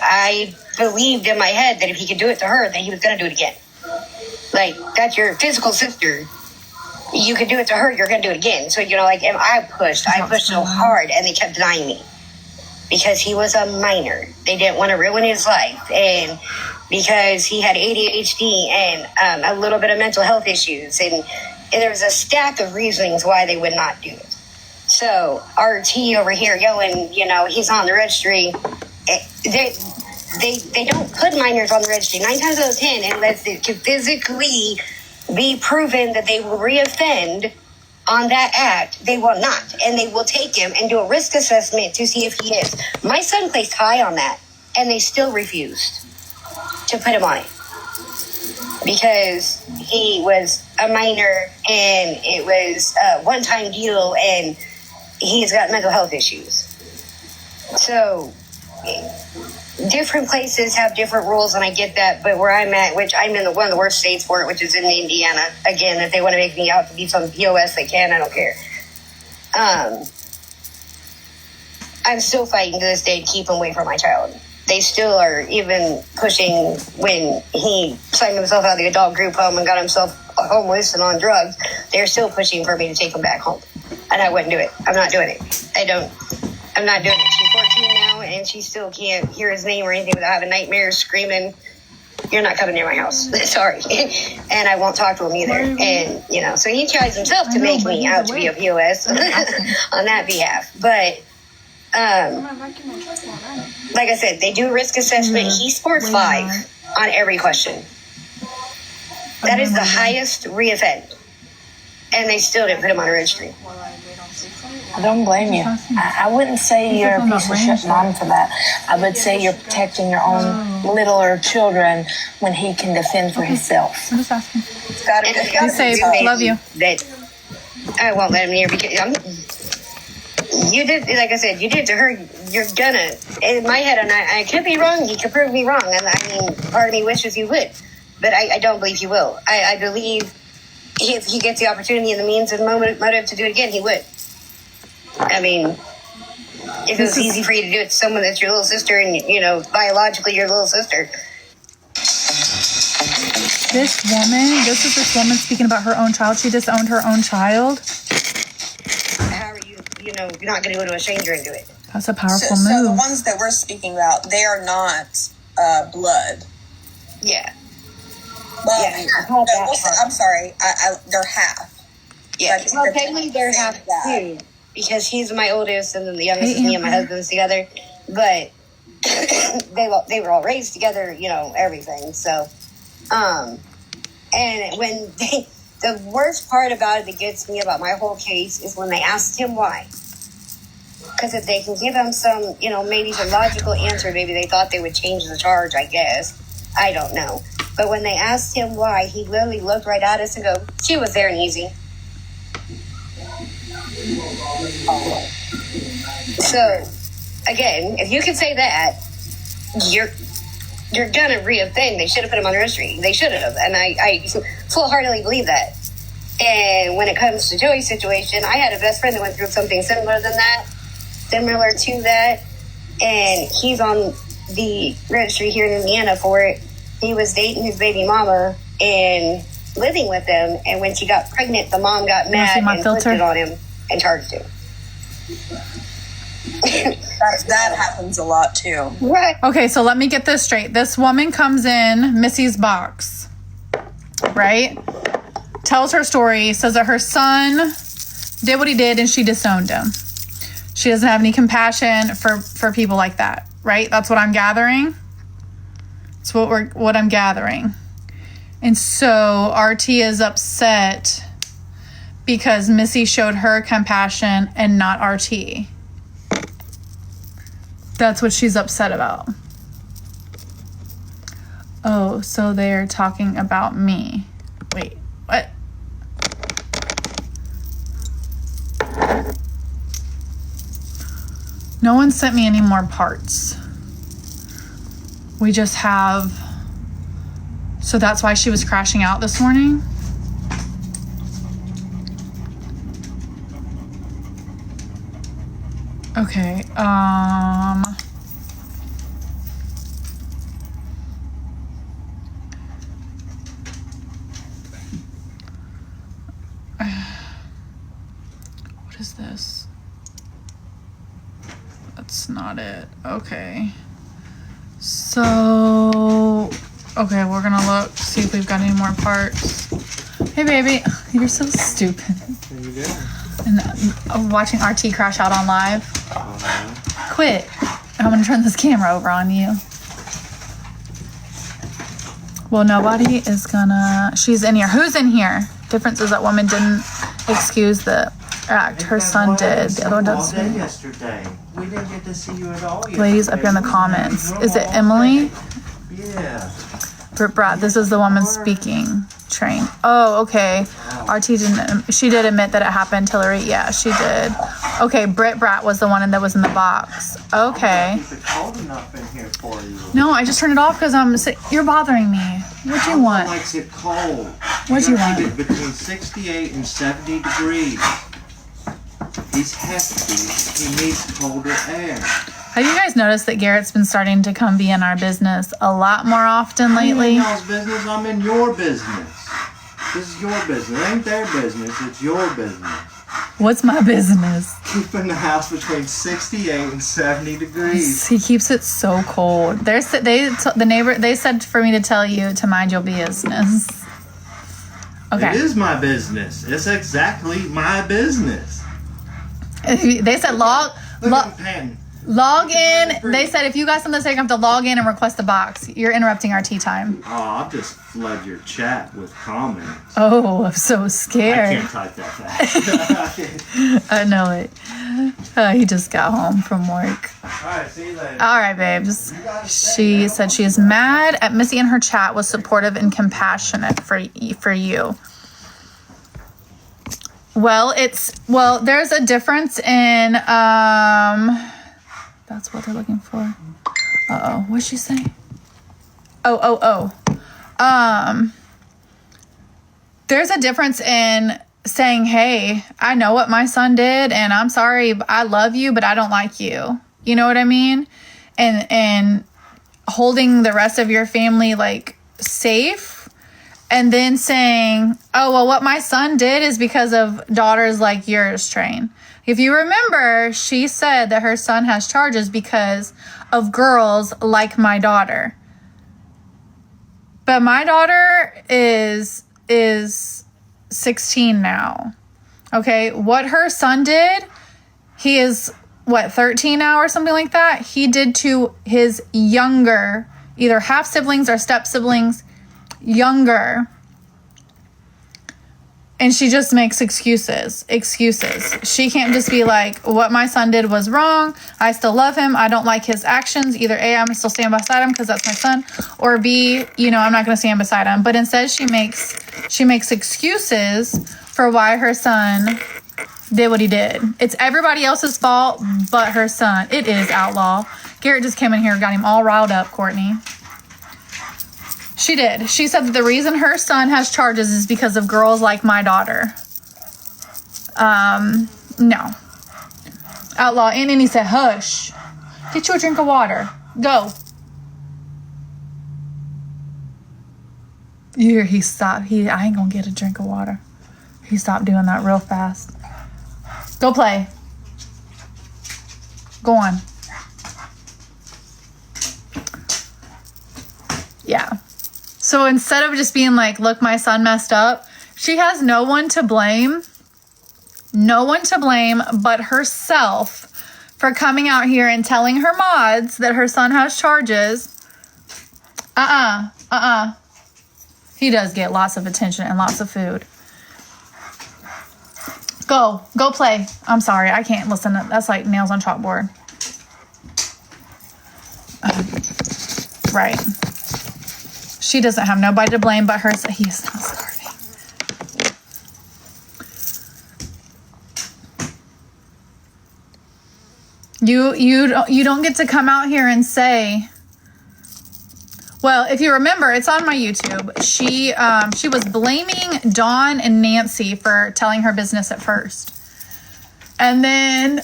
I believed in my head that if he could do it to her, that he was going to do it again. Like, that's your physical sister. You could do it to her, you're going to do it again. So, like, and I pushed so hard, and they kept denying me. Because he was a minor. They didn't want to ruin his life. And because he had ADHD and a little bit of mental health issues. And there was a stack of reasons why they would not do it. So RT over here yelling, he's on the registry. They don't put minors on the registry 9 times out of 10 unless it can physically be proven that they will reoffend on that act. They will not, and they will take him and do a risk assessment to see if he is. My son placed high on that, and they still refused to put him on it because he was a minor and it was a one-time deal, and he's got mental health issues. So different places have different rules, and I get that, but where I'm at, which I'm in one of the worst states for it, which is in Indiana, again, if they want to make me out to be some POS, they can, I don't care. I'm still fighting to this day to keep him away from my child. They still are even pushing when he signed himself out of the adult group home and got himself homeless and on drugs. They're still pushing for me to take him back home. And I wouldn't do it. I'm not doing it. I'm not doing it. She's 14 now, and she still can't hear his name or anything without having nightmares, screaming, "You're not coming near my house." Sorry. And I won't talk to him either. And, so he tries himself to make me out to be a POS on that behalf. But, like I said, they do a risk assessment. He scored 5 on every question. That is the highest reoffend. And they still didn't put him on a registry. I don't blame you. I wouldn't say you're a piece of shit mom for that. I would say you're protecting your own littler children when he can defend for himself. I'm just asking. You say, love you. That I won't let him near because you did, like I said, you did to her. You're gonna, in my head, and I could be wrong. You could prove me wrong, and I mean, part of me wishes you would, but I don't believe you will. I believe if he gets the opportunity and the means and motive to do it again, he would. I mean, if it was easy for you to do it to someone that's your little sister and, biologically your little sister. This woman speaking about her own child. She disowned her own child. How are you, you're not going to go to a stranger and do it? That's a powerful move. So the ones that we're speaking about, they are not blood. Yeah. Well, yeah, I'm sorry. They're half. Yeah. Well, technically they're half too. Because he's my oldest, and then the youngest is me and my husband's together. But they were all raised together, everything. So, and when the worst part about it that gets me about my whole case is when they asked him why. Because if they can give him some, maybe some logical answer, maybe they thought they would change the charge, I guess. I don't know. But when they asked him why, he literally looked right at us and go, "She was there and easy." So, again, if you can say that, you're gonna reoffend. They should have put him on the registry. They should have, and I full-heartedly believe that. And when it comes to Joey's situation, I had a best friend that went through something similar to that, and he's on the registry here in Indiana for it. He was dating his baby mama and living with them, and when she got pregnant, the mom got mad and flipped it on him and charged him. that happens a lot too. Right. Okay, so let me get this straight. This woman comes in Missy's box, right? Tells her story, says that her son did what he did and she disowned him. She doesn't have any compassion for people like that, right? That's what I'm gathering. It's what I'm gathering. And so RT is upset because Missy showed her compassion and not RT. That's what she's upset about. Oh, so they're talking about me. Wait, what? No one sent me any more parts. We just have... So that's why she was crashing out this morning? Okay, is this? That's not it. Okay. So, okay, we're gonna look, see if we've got any more parts. Hey, baby. You're so stupid. There you go. And watching RT crash out on live. Quit. I'm gonna turn this camera over on you. Well, nobody is gonna. She's in here. Who's in here? Difference is that woman didn't excuse the act. Her son did. The other one doesn't. Yesterday. We didn't get to see you at all. Ladies up here in the comments. Is it Emily? Yeah. Britt Brat. This is the woman speaking. Train. Oh, okay. RT didn't. She did admit that it happened. Hillary. Yeah, she did. Okay, Britt Brat was the one that was in the box. Okay. Is it cold enough in here for you? No, I just turned it off because you're bothering me. What'd you want? Likes it cold. What'd you want? Keep it between 68 and 70 degrees. He's hefty. He needs colder air. Have you guys noticed that Garrett's been starting to come be in our business a lot more often lately? I'm in y'all's business. I'm in your business. This is your business. It ain't their business. It's your business. What's my business? Keeping the house between 68 and 70 degrees. He keeps it so cold. They said for me to tell you to mind your business. Okay. It is my business. It's exactly my business. They said log in. They said if you got something to say, you have to log in and request the box. You're interrupting our tea time. Oh, I'll just flood your chat with comments. Oh, I'm so scared. I can't type that fast. I know it. He just got home from work. Alright, see you later. All right, babes. She said she is mad at Missy in her chat, was supportive and compassionate for you. Well, there's a difference in that's what they're looking for. Uh-oh, what'd she say? There's a difference in saying, hey, I know what my son did and I'm sorry, I love you, but I don't like you. You know what I mean? And holding the rest of your family like safe, and then saying, oh, well, what my son did is because of daughters like yours, Train. If you remember, she said that her son has charges because of girls like my daughter. But my daughter is 16 now. Okay, what her son did, he is, 13 now or something like that? He did to his younger, either half siblings or step siblings, younger. And she just makes excuses. She can't just be like, what my son did was wrong. I still love him. I don't like his actions. Either A, I'm going to still stand beside him because that's my son. Or B, I'm not going to stand beside him. But instead she makes excuses for why her son did what he did. It's everybody else's fault but her son. It is, Outlaw. Garrett just came in here and got him all riled up, Courtney. She did. She said that the reason her son has charges is because of girls like my daughter. No. Outlaw. And then he said, hush. Get you a drink of water. Go. You hear he stopped. I ain't gonna get a drink of water. He stopped doing that real fast. Go play. Go on. Yeah. So instead of just being like, look, my son messed up, she has no one to blame but herself for coming out here and telling her mods that her son has charges. He does get lots of attention and lots of food. Go play. I'm sorry, I can't listen. That's like nails on chalkboard. Right. She doesn't have nobody to blame but herself. He is not starving. You don't get to come out here and say. Well, if you remember, it's on my YouTube. She was blaming Dawn and Nancy for telling her business at first, and then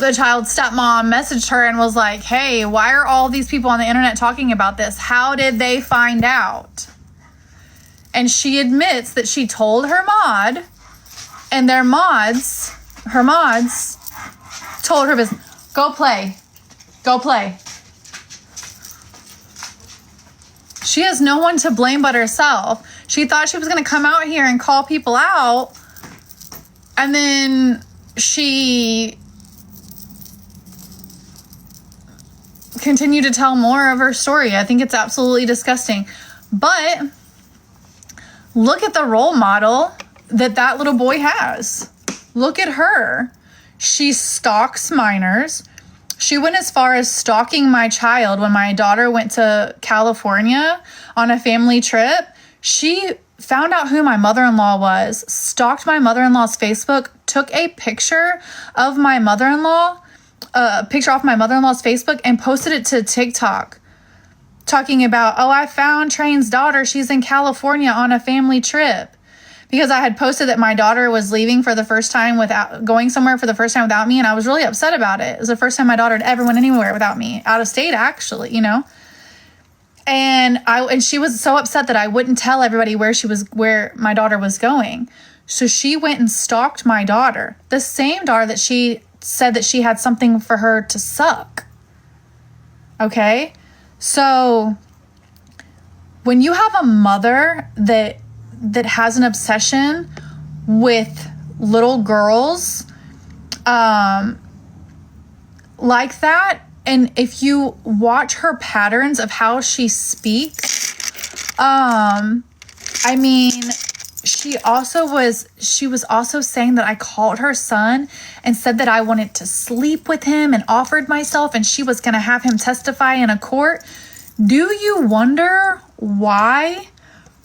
the child's stepmom messaged her and was like, hey, why are all these people on the internet talking about this? How did they find out? And she admits that she told her mod And her mods told her business. Go play. She has no one to blame but herself. She thought she was going to come out here and call people out. And then she continued to tell more of her story. I think it's absolutely disgusting. But look at the role model that little boy has. Look at her. She stalks minors. She went as far as stalking my child when my daughter went to California on a family trip. She found out who my mother-in-law was, stalked my mother-in-law's Facebook, took a picture of my mother-in-law, a picture off my mother-in-law's Facebook, and posted it to TikTok, talking about, oh, I found Train's daughter. She's in California on a family trip. Because I had posted that my daughter was leaving for the first time going somewhere for the first time without me, and I was really upset about it. It was the first time my daughter had ever went anywhere without me, out of state actually, you know. And she was so upset that I wouldn't tell everybody where my daughter was going. So she went and stalked my daughter, the same daughter that she said that she had something for her to suck. Okay, so when you have a mother that has an obsession with little girls like that, and if you watch her patterns of how she speaks, I mean, she was also saying that I called her son and said that I wanted to sleep with him and offered myself, and she was going to have him testify in a court. Do you wonder why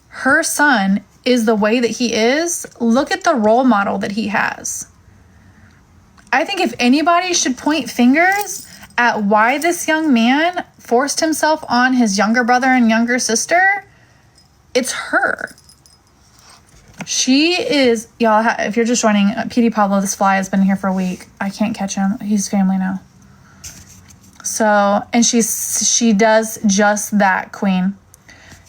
her son is the way that he is? Look at the role model that he has. I think if anybody should point fingers at why this young man forced himself on his younger brother and younger sister, it's her. She is, y'all, if you're just joining, PD Pablo, this fly has been here for a week. I can't catch him. He's family now. So, and she does just that, queen.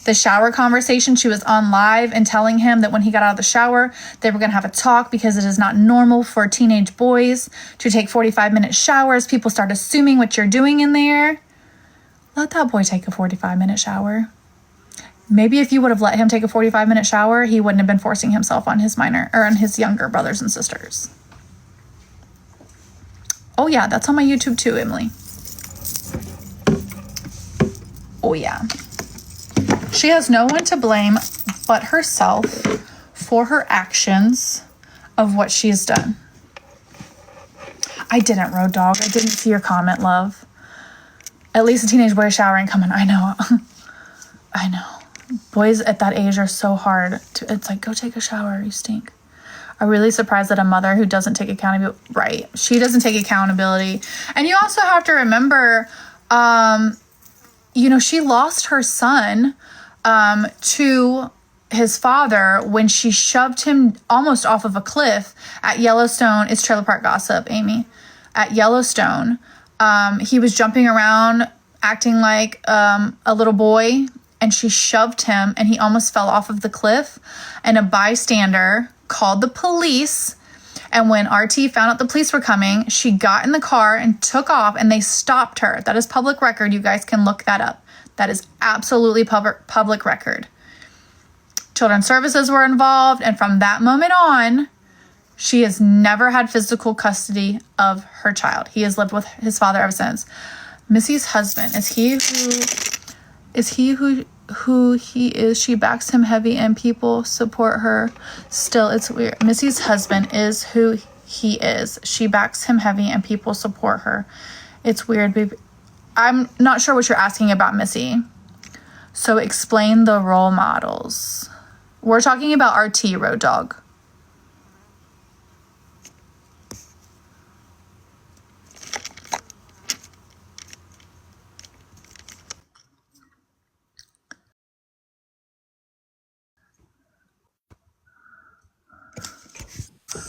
The shower conversation, she was on live and telling him that when he got out of the shower, they were going to have a talk because it is not normal for teenage boys to take 45-minute showers. People start assuming what you're doing in there. Let that boy take a 45-minute shower. Maybe if you would have let him take a 45-minute shower, he wouldn't have been forcing himself on his on his younger brothers and sisters. Oh yeah, that's on my YouTube too, Emily. Oh yeah. She has no one to blame but herself for her actions of what she has done. I didn't, Road Dog. I didn't see your comment, love. At least a teenage boy showering coming. I know. I know. Boys at that age are so hard. It's like, go take a shower. You stink. I'm really surprised that a mother who doesn't take accountability. Right. She doesn't take accountability. And you also have to remember, she lost her son to his father when she shoved him almost off of a cliff at Yellowstone. It's Trailer Park Gossip, Amy. At Yellowstone, he was jumping around acting like a little boy, and she shoved him and he almost fell off of the cliff, and a bystander called the police. And when RT found out the police were coming, she got in the car and took off, and they stopped her. That is public record. You guys can look that up. That is absolutely public record. Children's Services were involved, and from that moment on, she has never had physical custody of her child. He has lived with his father ever since. Missy's husband, is he who he is? She backs him heavy and people support her. Still, it's weird. Missy's husband is who he is. She backs him heavy and people support her. It's weird, baby. I'm not sure what you're asking about, Missy. So explain the role models. We're talking about RT, Road Dog.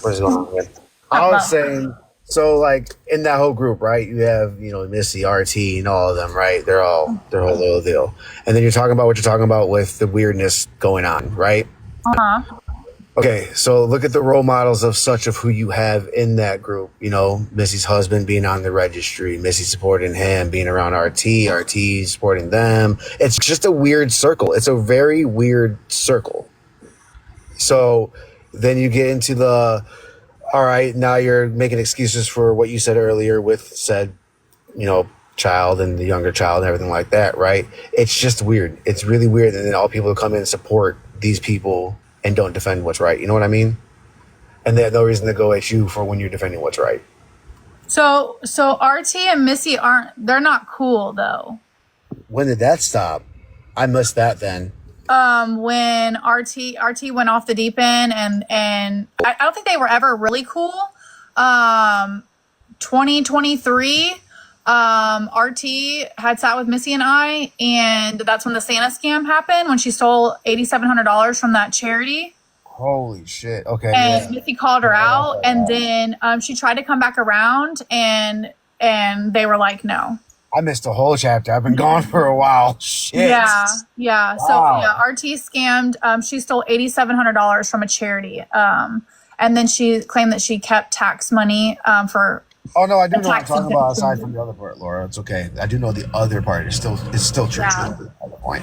What's going on with? I was saying, so like in that whole group, right? You have, Missy, RT, and all of them, right? They're all their whole little deal. And then you're talking about what you're talking about with the weirdness going on, right? Uh-huh. Okay, so look at the role models of such of who you have in that group. You know, Missy's husband being on the registry, Missy supporting him, being around RT supporting them. It's just a weird circle. It's a very weird circle. So then you get into the, all right, now you're making excuses for what you said earlier with said, you know, child and the younger child and everything like that, right? It's just weird. It's really weird. And then all people come in and support these people and don't defend what's right. You know what I mean? And they have no reason to go at you for when you're defending what's right. So RT and Missy they're not cool though. When did that stop? I missed that then. When RT went off the deep end and I don't think they were ever really cool. 2023, RT had sat with Missy and I, and that's when the Santa scam happened, when she stole $8,700 from that charity. Holy shit. Okay. And Missy called her out, and then she tried to come back around, and they were like, no. I missed a whole chapter. I've been gone for a while. Shit. Yeah. Wow. So yeah, RT scammed. She stole $8,700 from a charity. And then she claimed that she kept tax money for. Oh no, I do know what I'm talking about aside from the other part, Laura. It's okay. I do know the other part. It's still true. Yeah. At the point.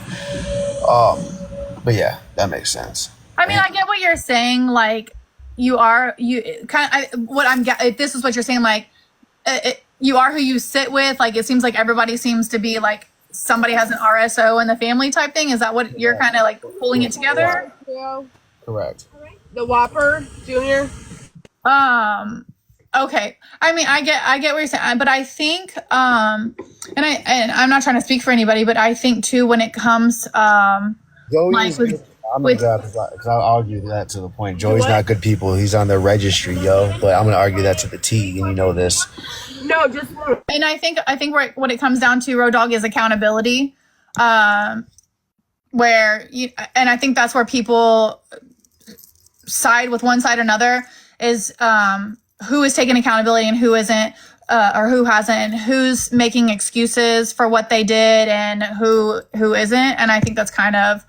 But yeah, that makes sense. I mean, I get what you're saying. Like, if this is what you're saying, like, you are who you sit with. Like, it seems like everybody seems to be like somebody has an RSO in the family type thing. Is that what you're kind of like pulling it together? Correct. The Whopper Junior. Okay. I mean, I get what you're saying, but I think, and I'm not trying to speak for anybody, but I think too, when it comes, Joey's I'm gonna grab because I'll argue that to the point. Joey's not good people. He's on the registry, yo. But I'm gonna argue that to the T, and you know this. No, just. And I think what it comes down to, Road Dogg, is accountability. Where and I think that's where people side with one side or another is who is taking accountability and who isn't, or who hasn't, who's making excuses for what they did and who isn't. And I think that's kind of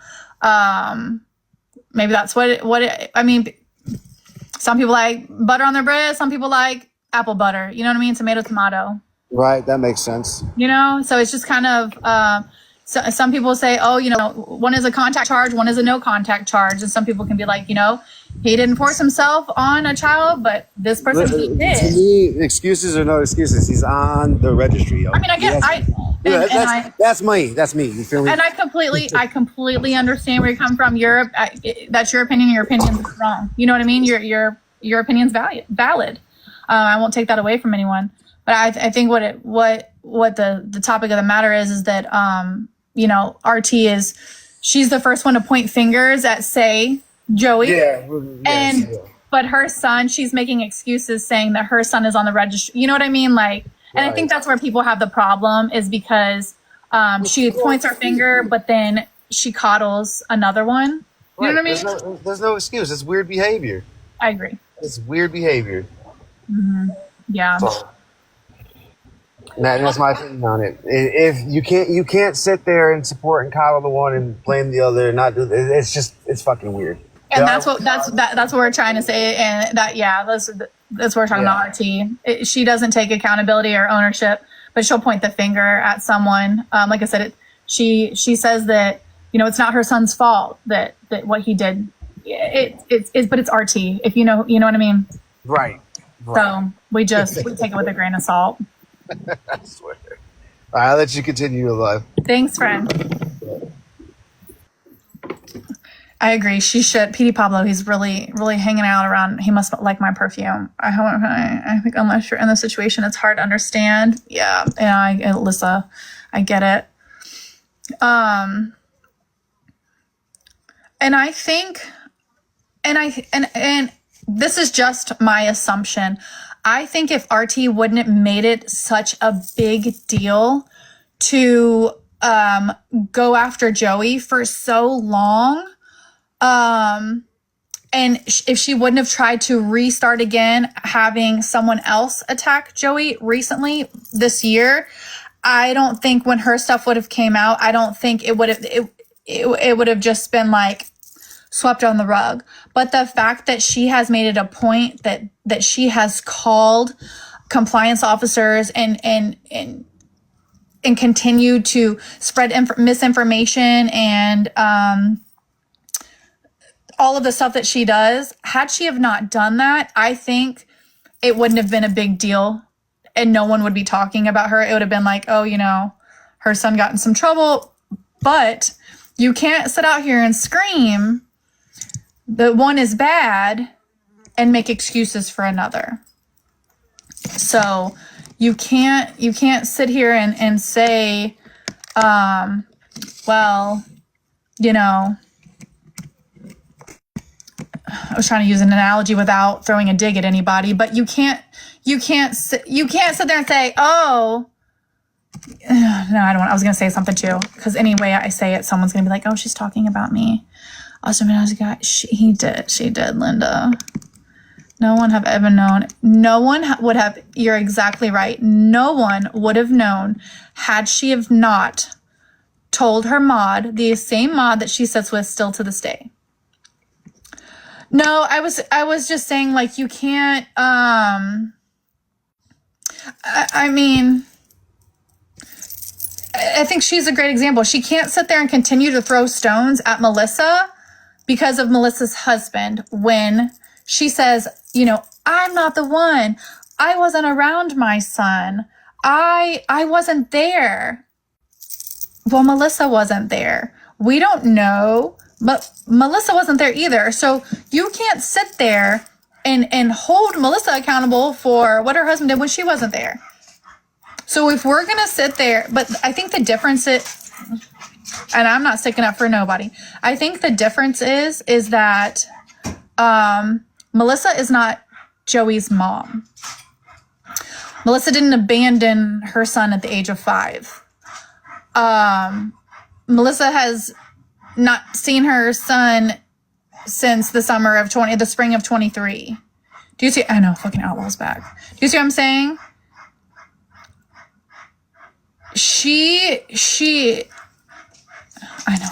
maybe that's I mean, some people like butter on their bread, some people like apple butter, you know what I mean? Tomato. Right, that makes sense. You know, so it's just kind of so some people say, oh, you know, one is a contact charge, one is a no contact charge, and some people can be like, you know, he didn't force himself on a child, but this person he did. To me, excuses are no excuses. He's on the registry. Yo. I mean, I get, that's me. That's me. You feel me? And I completely understand where you come from. That's your opinion. Your opinion's wrong. You know what I mean? Your opinion's valid. I won't take that away from anyone. But I think what the topic of the matter is that you know, RT she's the first one to point fingers at, say, Joey. But her son, she's making excuses saying that her son is on the registry. You know what I mean? Like, and I think that's where people have the problem, is because she points her finger, but then she coddles another one. You know what I mean? There's no excuse. It's weird behavior. I agree. It's weird behavior. Mm-hmm. Yeah. So, that's my opinion on it. If you can't sit there and support and coddle the one and blame the other and not do it's fucking weird. And that's what we're trying to say. And that's what we're talking about. RT. She doesn't take accountability or ownership, but she'll point the finger at someone. Like I said, she says that, you know, it's not her son's fault that what he did. But it's RT. If you know what I mean. Right. So we take it with a grain of salt. I swear. All right, I'll let you continue your life. Thanks, friend. I agree. She should. Petey Pablo, he's really, really hanging out around. He must like my perfume. I think unless you're in the situation, it's hard to understand. Yeah. And Alyssa, I get it. And I think, and this is just my assumption. I think if RT wouldn't have made it such a big deal to go after Joey for so long, and if she wouldn't have tried to restart again, having someone else attack Joey recently this year, I don't think when her stuff would have came out, I don't think it would have just been like swept on the rug. But the fact that she has made it a point that she has called compliance officers and continue to spread misinformation and all of the stuff that she does, had she have not done that, I think it wouldn't have been a big deal and no one would be talking about her. It would have been like, oh, you know, her son got in some trouble. But you can't sit out here and scream that one is bad and make excuses for another. So you can't sit here and say, well, you know, I was trying to use an analogy without throwing a dig at anybody, but you can't sit there and say, oh, no, I was going to say something too, because any way I say it, someone's going to be like, oh, she's talking about me. She did, Linda. No one have ever known. No one would have, you're exactly right. No one would have known had she have not told her mod, the same mod that she sits with still to this day. No, I was just saying, like, you can't, I mean, I think she's a great example. She can't sit there and continue to throw stones at Melissa because of Melissa's husband when she says, you know, I'm not the one. I wasn't around my son. I wasn't there. Well, Melissa wasn't there. We don't know, but Melissa wasn't there either. So you can't sit there and hold Melissa accountable for what her husband did when she wasn't there. So if we're going to sit there, but I think the difference is, and I'm not sticking up for nobody. I think the difference is that Melissa is not Joey's mom. Melissa didn't abandon her son at the age of 5. Melissa has not seen her son since the spring of 23. Do you see? I know, fucking Outlaw's back. Do you see what I'm saying? I know.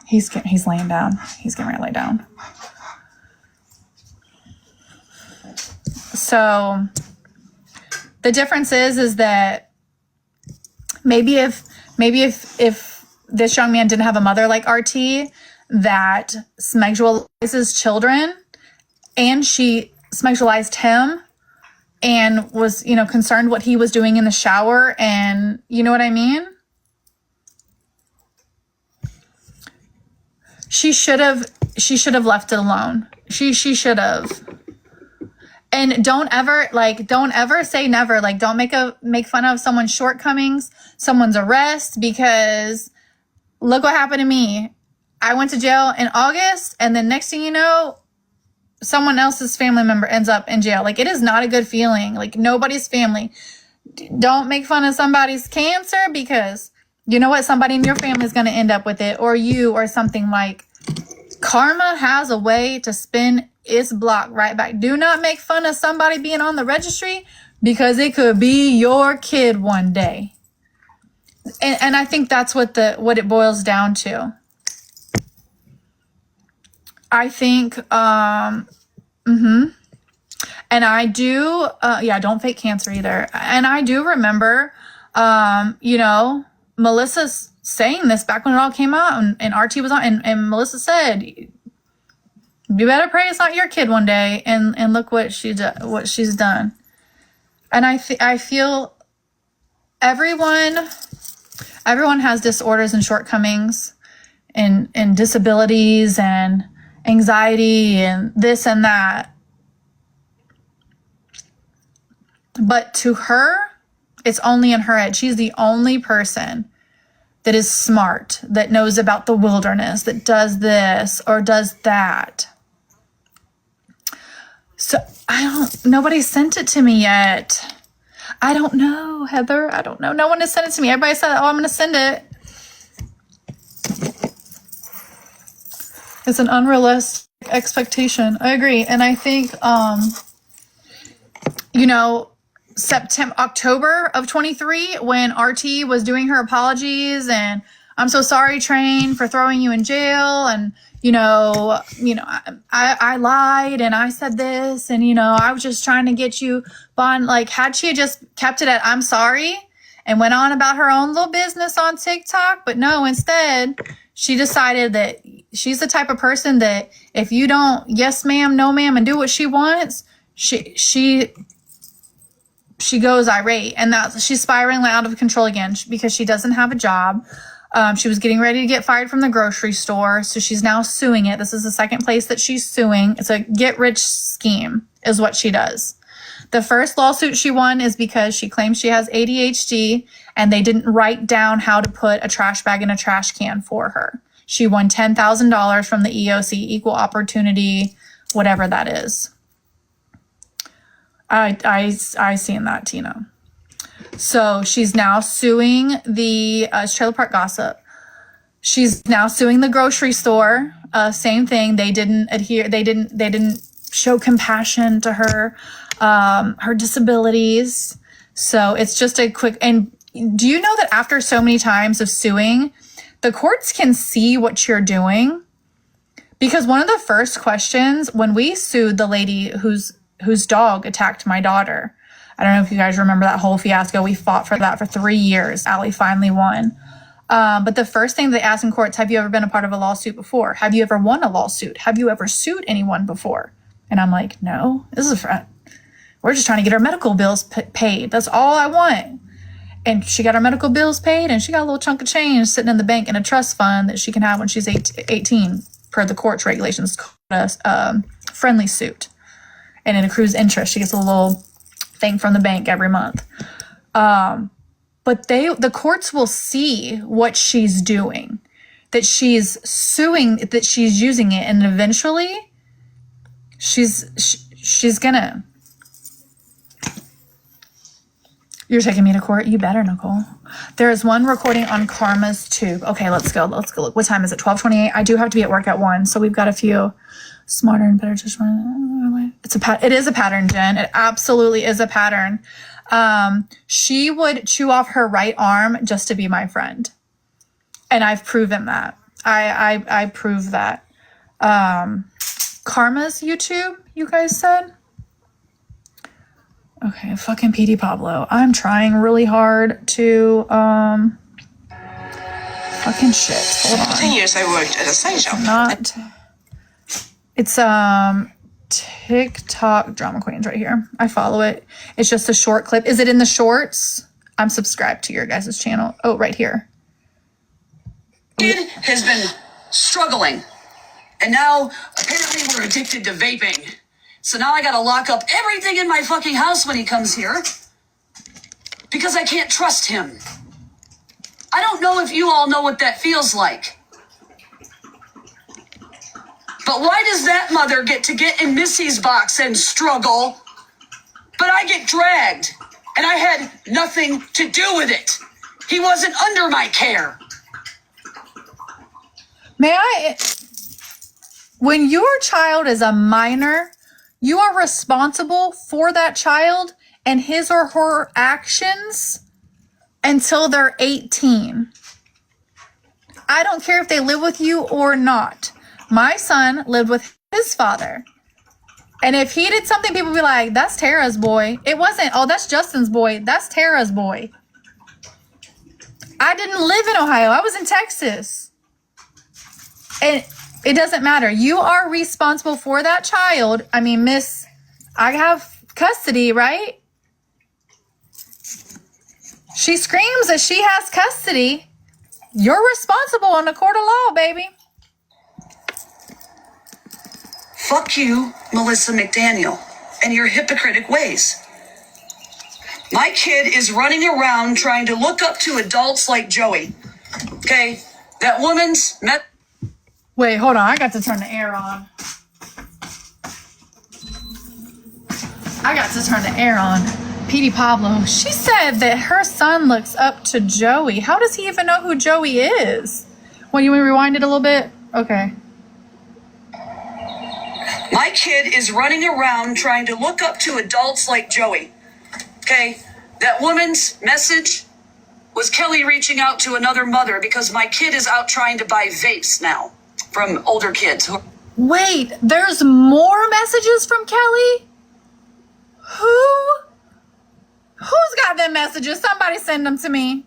He's laying down. He's getting ready to lay down. So the difference is that maybe if this young man didn't have a mother like RT that sexualizes children, and she sexualized him and was, you know, concerned what he was doing in the shower, and you know what I mean? She should have left it alone. She should have. And don't ever say never. Like, don't make fun of someone's shortcomings, someone's arrest, because look what happened to me. I went to jail in August, and then next thing you know, someone else's family member ends up in jail. Like, it is not a good feeling. Like, nobody's family. Don't make fun of somebody's cancer, because you know what? Somebody in your family is going to end up with it, or you, or something. Like, karma has a way to spin its block right back. Do not make fun of somebody being on the registry, because it could be your kid one day. And I think that's what it boils down to. I think, and I do, don't fake cancer either. And I do remember, you know, Melissa's saying this back when it all came out, and RT was on, and Melissa said, you better pray it's not your kid one day. And look what she's done. And I feel everyone has disorders and shortcomings and disabilities and anxiety and this and that. But to her, it's only in her head. She's the only person that is smart, that knows about the wilderness, that does this or does that. So nobody sent it to me yet. I don't know, Heather. I don't know. No one has sent it to me. Everybody said, oh, I'm going to send it. It's an unrealistic expectation. I agree. And I think, you know, October of 23, when RT was doing her apologies, and I'm so sorry, Train, for throwing you in jail. And, I lied and I said this and, I was just trying to get you bond. Like, had she just kept it at, I'm sorry, and went on about her own little business on TikTok. But no, instead, she decided that she's the type of person that if you don't yes ma'am, no ma'am, and do what she wants, she goes irate, and she's spiraling out of control again because she doesn't have a job. She was getting ready to get fired from the grocery store, so she's now suing it. This is the second place that she's suing. It's a get-rich scheme is what she does. The first lawsuit she won is because she claims she has ADHD, and they didn't write down how to put a trash bag in a trash can for her. She won $10,000 from the EOC, Equal Opportunity, whatever that is. I seen that, Tina. So she's now suing the Trailer Park Gossip. She's now suing the grocery store. Same thing. They didn't adhere. They didn't show compassion to her disabilities. So it's just a quick. And do you know that after so many times of suing, the courts can see what you're doing? Because one of the first questions when we sued the lady whose dog attacked my daughter, I don't know if you guys remember that whole fiasco. We fought for that for 3 years. Allie finally won. But the first thing they ask in courts, have you ever been a part of a lawsuit before? Have you ever won a lawsuit? Have you ever sued anyone before? And I'm like, no, this is a friend. We're just trying to get our medical bills paid. That's all I want. And she got her medical bills paid, and she got a little chunk of change sitting in the bank in a trust fund that she can have when she's 18 per the court's regulations, friendly suit. And it accrues interest. She gets a little thing from the bank every month. But the courts will see what she's doing, that she's suing, that she's using it, and eventually she's gonna. You're taking me to court? You better, Nicole. There is one recording on Karma's Tube. Okay, let's go look. What time is it? 12:28. I do have to be at work at 1, so we've got a few. Smarter and better just run. It is a pattern, Jen. It absolutely is a pattern. She would chew off her right arm just to be my friend. And I've proven that. I prove that. Karma's YouTube, you guys said? Okay, fucking PD Pablo. I'm trying really hard to, fucking shit. Hold on. 10 years I worked at a sign shop. It's TikTok Drama Queens right here. I follow it. It's just a short clip. Is it in the shorts? I'm subscribed to your guys' channel. Oh, right here. Kid has been struggling, and now apparently we're addicted to vaping. So now I gotta lock up everything in my fucking house when he comes here because I can't trust him. I don't know if you all know what that feels like. But why does that mother get to get in Missy's box and struggle, but I get dragged, and I had nothing to do with it? He wasn't under my care. When your child is a minor, you are responsible for that child and his or her actions until they're 18. I don't care if they live with you or not. My son lived with his father. And if he did something, people would be like, that's Tara's boy. It wasn't, oh, that's Justin's boy. That's Tara's boy. I didn't live in Ohio. I was in Texas. And it doesn't matter. You are responsible for that child. I mean, miss, I have custody, right? She screams that she has custody. You're responsible in a court of law, baby. Fuck you, Melissa McDaniel, and your hypocritic ways. My kid is running around trying to look up to adults like Joey. Okay? That woman's met. Wait, hold on. I got to turn the air on. PD Pablo. She said that her son looks up to Joey. How does he even know who Joey is? Well, you want to rewind it a little bit? Okay. My kid is running around trying to look up to adults like Joey. Okay? That woman's message Was Kelly reaching out to another mother because my kid is out trying to buy vapes now from older kids? Wait, there's more messages from Kelly? Who's got them messages? Somebody send them to me.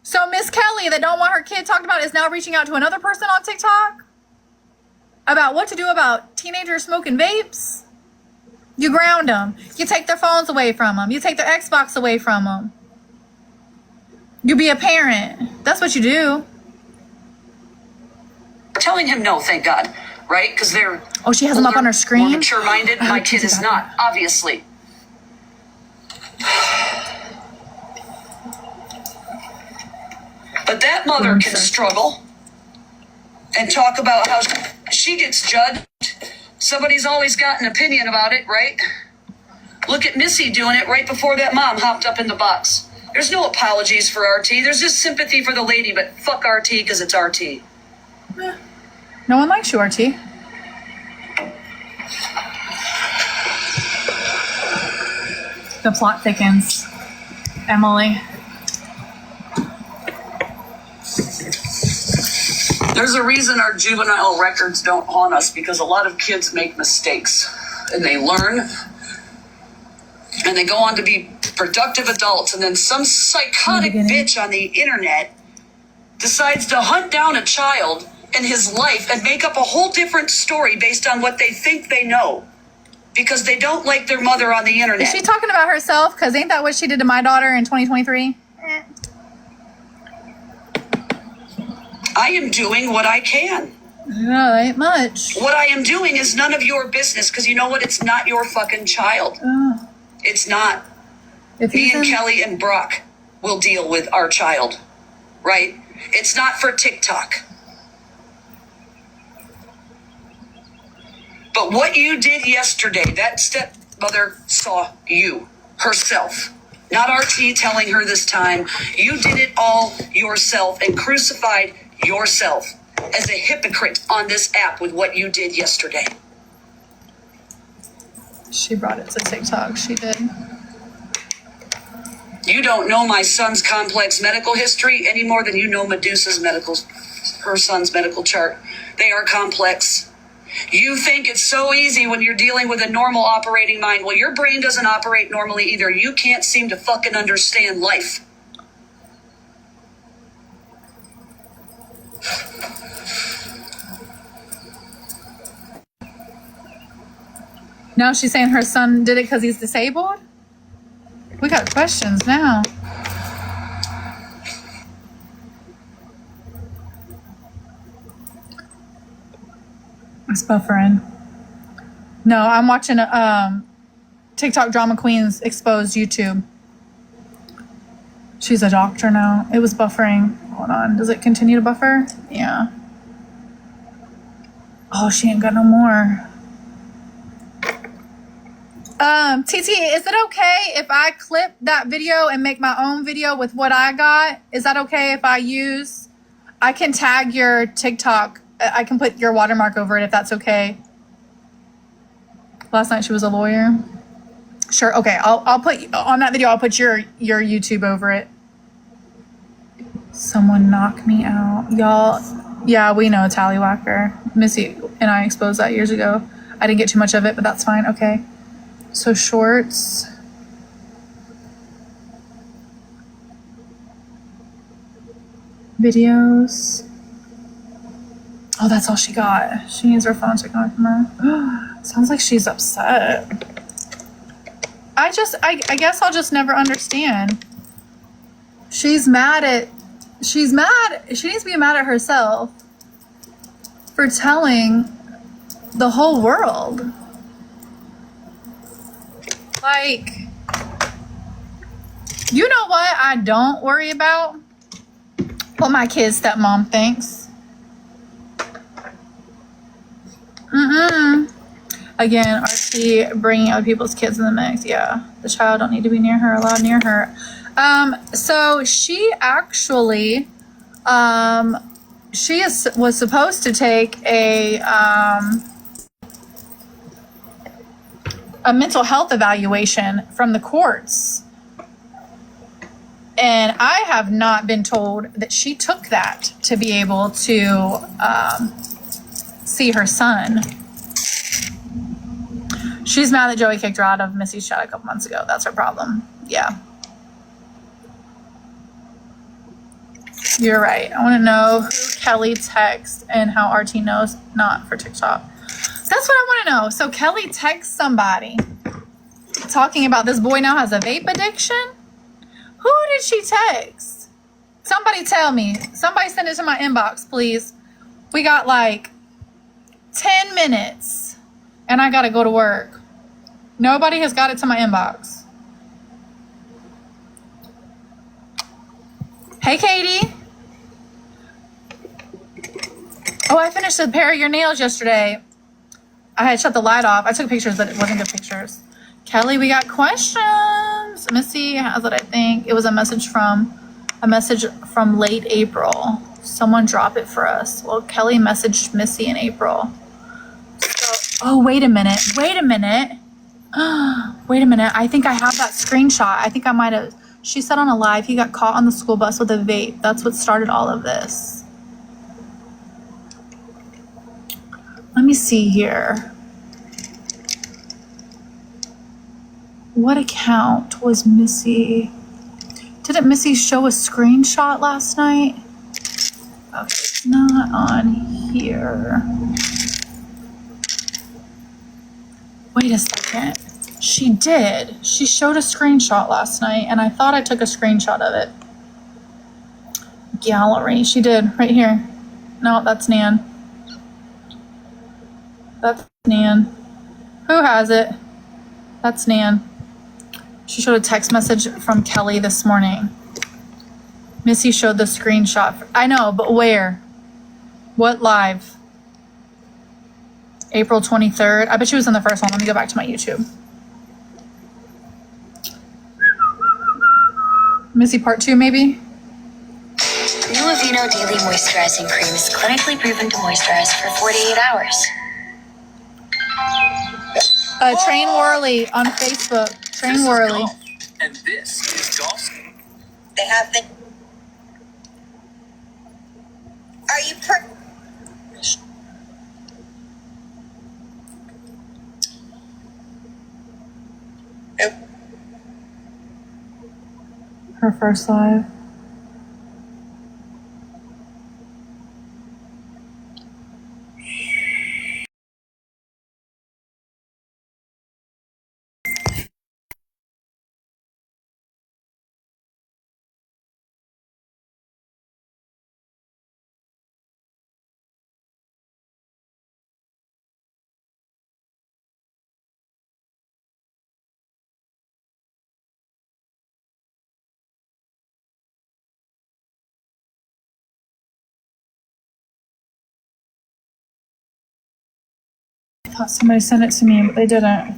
So Miss Kelly that don't want her kid talked about is now reaching out to another person on TikTok about what to do about teenagers smoking vapes? You ground them. You take their phones away from them. You take their Xbox away from them. You be a parent. That's what you do. Telling him no, thank God, right? Because they're Oh, she has them up on her more screen? mature-minded. My kid is not, obviously. But that mother can struggle and talk about how she gets judged. Somebody's always got an opinion about it, right? Look at Missy doing it right before that mom hopped up in the box. There's no apologies for RT. There's just sympathy for the lady, but fuck RT because it's RT. No one likes you, RT. The plot thickens. Emily. There's a reason our juvenile records don't haunt us, because a lot of kids make mistakes and they learn and they go on to be productive adults, and then some psychotic bitch on the internet decides to hunt down a child and his life and make up a whole different story based on what they think they know because they don't like their mother on the internet. Is she talking about herself? Because ain't that what she did to my daughter in 2023? I am doing what I can. No, ain't much. What I am doing is none of your business, because you know what? It's not your fucking child. It's not. If Me he's and in- Kelly and Brock will deal with our child, right? It's not for TikTok. But what you did yesterday, that stepmother saw you, herself. Not RT telling her this time. You did it all yourself and crucified yourself as a hypocrite on this app with what you did yesterday. She brought it to TikTok. She did. You don't know my son's complex medical history any more than you know Medusa's her son's medical chart. They are complex. You think it's so easy when you're dealing with a normal operating mind. Well, your brain doesn't operate normally either. You can't seem to fucking understand life. Now she's saying her son did it because he's disabled? We got questions now. It's buffering. No, I'm watching TikTok drama queens expose YouTube. She's a doctor now. It was buffering. Hold on. Does it continue to buffer? Yeah. Oh, she ain't got no more. TT, is it okay if I clip that video and make my own video with what I got? Is that okay if I can tag your TikTok. I can put your watermark over it if that's okay. Last night she was a lawyer. Sure. Okay. I'll put on that video. I'll put your YouTube over it. Someone knock me out, y'all. Yeah, we know Tallywhacker. Missy and I exposed that years ago. I didn't get too much of it, but that's fine. Okay. So shorts. Videos. Oh, that's all she got. She needs her phone taken away from her. Sounds like she's upset. I guess I'll just never understand. She's mad. She needs to be mad at herself for telling the whole world. Like, you know what I don't worry about? What my kid's stepmom thinks. Again, RT bringing other people's kids in the mix. Yeah, the child don't need to be near her, allowed near her. So she actually, was supposed to take a mental health evaluation from the courts. And I have not been told that she took that to be able to see her son. She's mad that Joey kicked her out of Missy's chat a couple months ago. That's her problem. Yeah. You're right. I want to know who Kelly texts and how RT knows, not for TikTok. That's what I want to know. So Kelly texts somebody talking about this boy now has a vape addiction. Who did she text? Somebody tell me. Somebody send it to my inbox, please. We got like 10 minutes and I got to go to work. Nobody has got it to my inbox. Hey, Katie. Oh, I finished a pair of your nails yesterday. I had shut the light off. I took pictures, but it wasn't good pictures. Kelly, we got questions. Missy has it, I think. It was a message from late April. Someone drop it for us. Well, Kelly messaged Missy in April. So, oh, wait a minute. Wait a minute. I think I have that screenshot. I think I might have. She said on a live, he got caught on the school bus with a vape. That's what started all of this. Let me see here. What account was Missy? Didn't Missy show a screenshot last night? Okay, it's not on here. Wait a second. She did. She showed a screenshot last night, and I thought I took a screenshot of it. Gallery. She did. Right here. No, that's Nan. That's Nan. Who has it? That's Nan. She showed a text message from Kelly this morning. Missy showed the screenshot. I know, but where? What live? April 23rd. I bet she was in the first one. Let me go back to my YouTube. Missy part 2, maybe? New Aveeno Daily Moisturizing Cream is clinically proven to moisturize for 48 hours. Train Worley on Facebook. Train Worley. And this is golf. They have the. Are you Her first live. I thought somebody sent it to me, but they didn't.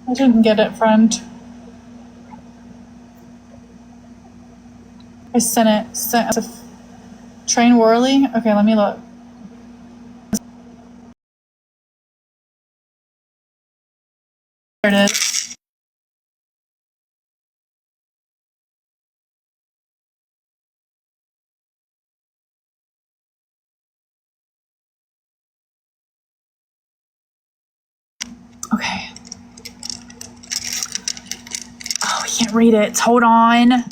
I didn't get it, friend. I sent it to Train Worley. Okay, let me look. There it is. Okay. Oh, I can't read it. Hold on.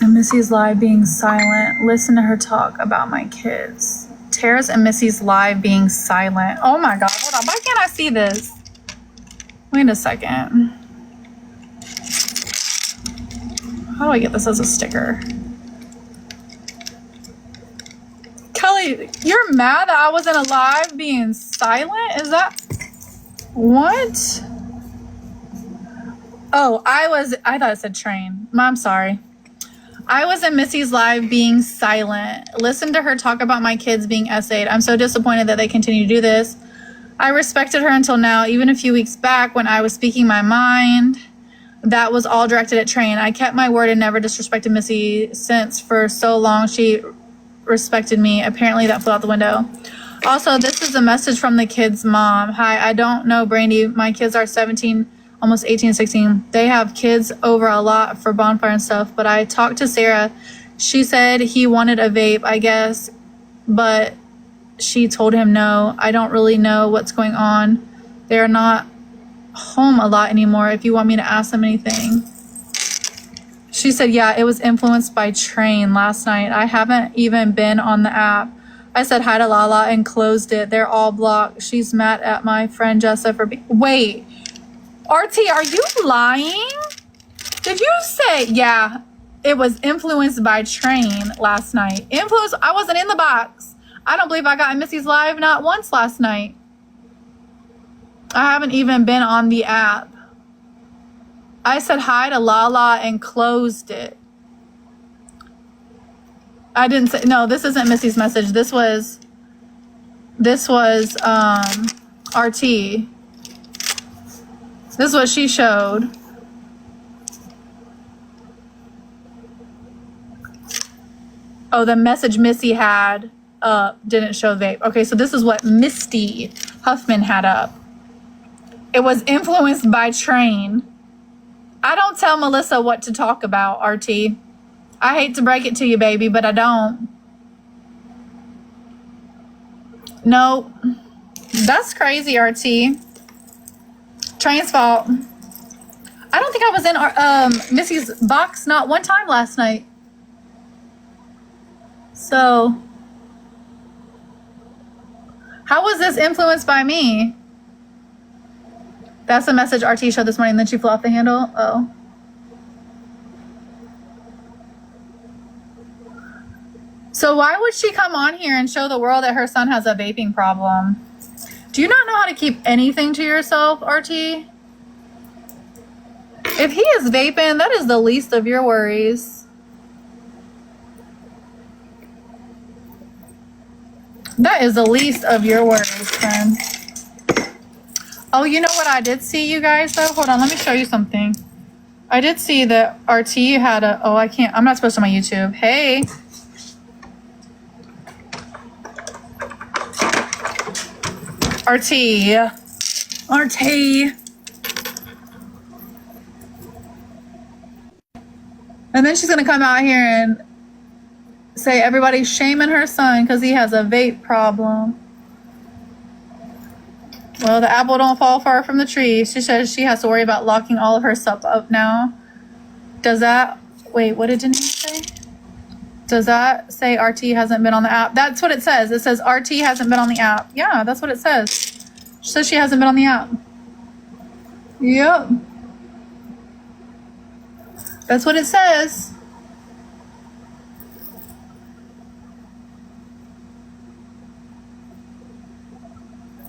And Missy's live being silent. Listen to her talk about my kids. Tara's and Missy's live being silent. Oh my God. Hold on. Why can't I see this? Wait a second. How do I get this as a sticker? Kelly, you're mad that I wasn't alive being silent? Is that... What? Oh, I thought it said train. I'm sorry. I was in Missy's live being silent. Listen to her talk about my kids being essayed. I'm so disappointed that they continue to do this. I respected her until now, even a few weeks back when I was speaking my mind. That was all directed at Train. I kept my word and never disrespected Missy since for so long she respected me. Apparently that flew out the window. Also, this is a message from the kid's mom. Hi, I don't know Brandy. My kids are 17, almost 18, 16. They have kids over a lot for bonfire and stuff, but I talked to Sarah. She said he wanted a vape, I guess, but she told him no. I don't really know what's going on. They're not home a lot anymore if you want me to ask them anything. She said, yeah, it was influenced by Train last night. I haven't even been on the app. I said hi to Lala and closed it. They're all blocked. She's mad at my friend Jessa for being... Wait, RT, are you lying? Did you say, yeah, it was influenced by Train last night? Influence, I wasn't in the box. I don't believe I got in Missy's live not once last night. I haven't even been on the app. I said hi to Lala and closed it. I didn't say, no, this isn't Missy's message. This was RT. This is what she showed. Oh, the message Missy had up didn't show vape. Okay, so this is what Misty Huffman had up. It was influenced by Train. I don't tell Melissa what to talk about, RT. I hate to break it to you, baby, but I don't. No. That's crazy, RT. Train's fault. I don't think I was in Missy's box not one time last night. So, how was this influenced by me? That's the message RT showed this morning, then she flew off the handle. Oh. So why would she come on here and show the world that her son has a vaping problem? Do you not know how to keep anything to yourself, RT? If he is vaping, that is the least of your worries. That is the least of your worries, friend. Oh, you know what I did see, you guys, though? Hold on, let me show you something. I did see that RT had a... Oh, I can't... I'm not supposed to my YouTube. Hey. RT. And then she's going to come out here and say everybody's shaming her son because he has a vape problem. Well, the apple don't fall far from the tree. She says she has to worry about locking all of her stuff up now. Does that... Wait, what did Denise say? Does that say RT hasn't been on the app? That's what it says. It says RT hasn't been on the app. Yeah, that's what it says. She says she hasn't been on the app. Yep. That's what it says.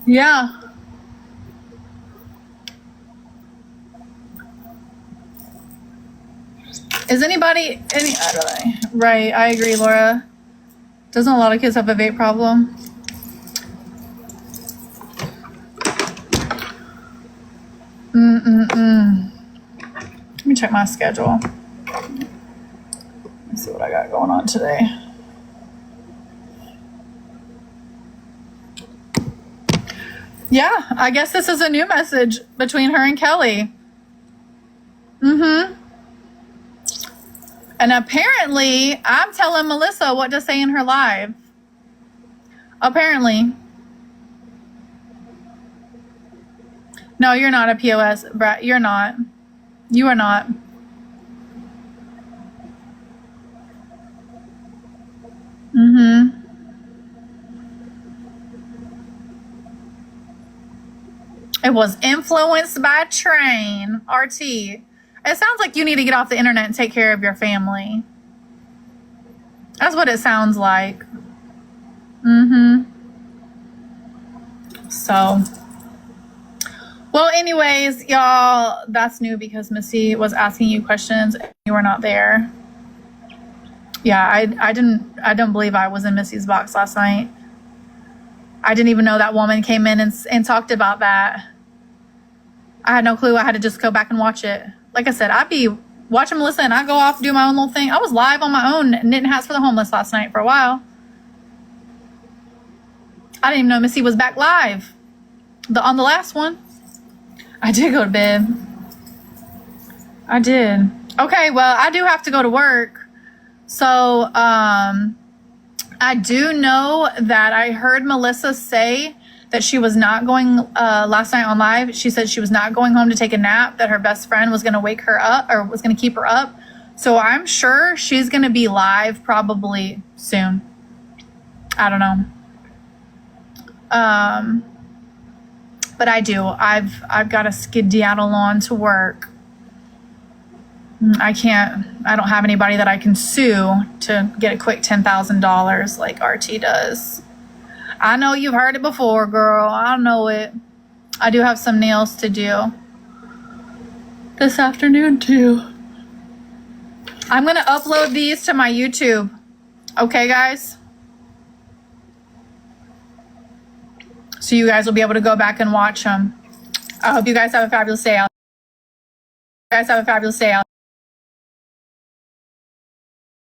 Yeah. Is anybody right? I agree, Laura. Doesn't a lot of kids have a vape problem? Let me check my schedule. Let's see what I got going on today. Yeah, I guess this is a new message between her and Kelly. And apparently, I'm telling Melissa what to say in her live. Apparently. No, you're not a POS, Brad. You're not. You are not. It was influenced by Train. RT. It sounds like you need to get off the internet and take care of your family. That's what it sounds like. So. Well, anyways, y'all, that's new because Missy was asking you questions and you were not there. Yeah, I don't believe I was in Missy's box last night. I didn't even know that woman came in and talked about that. I had no clue. I had to just go back and watch it. Like I said, I'd be watching Melissa and I go off, do my own little thing. I was live on my own knitting hats for the homeless last night for a while. I didn't even know Missy was back live on the last one. I did go to bed. I did. Okay, well, I do have to go to work. So, I do know that I heard Melissa say that she was not going last night on live. She said she was not going home to take a nap, that her best friend was going to wake her up or was going to keep her up. So I'm sure she's going to be live probably soon. I don't know. But I've got to skedaddle on to work. I don't have anybody that I can sue to get a quick $10,000 like RT does. I know you've heard it before, girl. I know it. I do have some nails to do this afternoon too. I'm going to upload these to my YouTube. Okay, guys? So you guys will be able to go back and watch them. I hope you guys have a fabulous day.